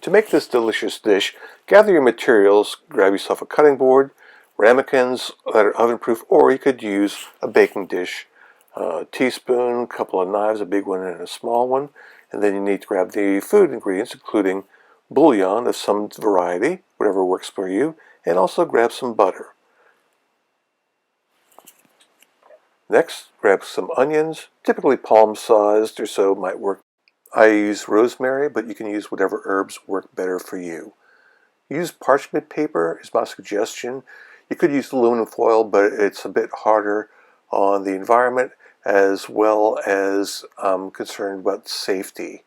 To make this delicious dish, gather your materials, grab yourself a cutting board, ramekins that are oven-proof, or you could use a baking dish, a teaspoon, a couple of knives, a big one and a small one, and then you need to grab the food ingredients, including bouillon of some variety, whatever works for you, and also grab some butter. Next, grab some onions, typically palm-sized or so might work. I use rosemary, but you can use whatever herbs work better for you. Use parchment paper is my suggestion. You could use aluminum foil, but it's a bit harder on the environment, as well as I'm concerned about safety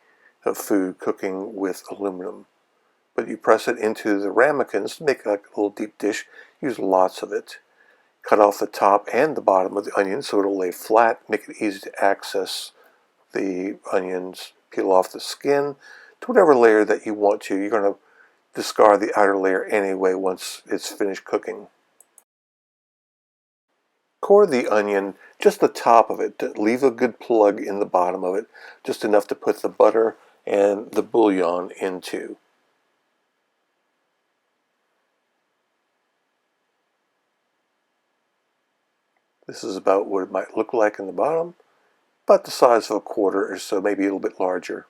of food cooking with aluminum. But you press it into the ramekins to make like a little deep dish. Use lots of it. Cut off the top and the bottom of the onion so it'll lay flat. Make it easy to access the onions. Peel off the skin to whatever layer that you want to. You're going to discard the outer layer anyway once it's finished cooking. Core the onion, just the top of it. Leave a good plug in the bottom of it, just enough to put the butter and the bouillon into. This is about what it might look like in the bottom, about the size of a quarter or so, maybe a little bit larger.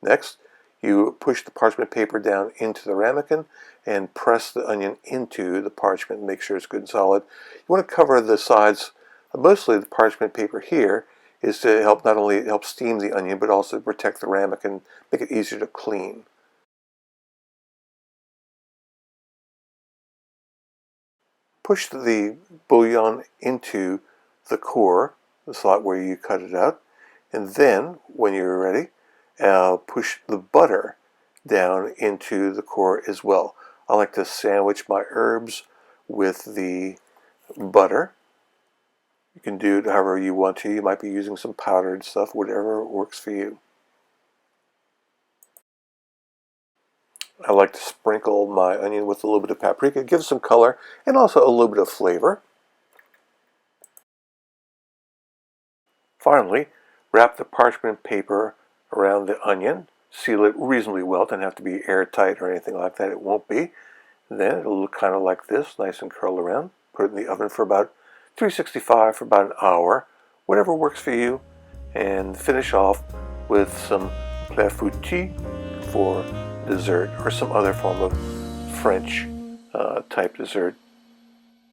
Next, you push the parchment paper down into the ramekin and press the onion into the parchment and make sure it's good and solid. You want to cover the sides. Mostly the parchment paper here is to help not only help steam the onion, but also protect the ramekin, make it easier to clean. Push the bouillon into the core, the slot where you cut it out, and then, when you're ready, push the butter down into the core as well. I like to sandwich my herbs with the butter. You can do it however you want to. You might be using some powdered stuff, whatever works for you. I like to sprinkle my onion with a little bit of paprika. It gives some color and also a little bit of flavor. Finally, wrap the parchment paper around the onion. Seal it reasonably well. It doesn't have to be airtight or anything like that. It won't be. Then it'll look kind of like this, nice and curled around. Put it in the oven for about 365 for about an hour, whatever works for you, and finish off with some Clafoutis for dessert or some other form of French type dessert.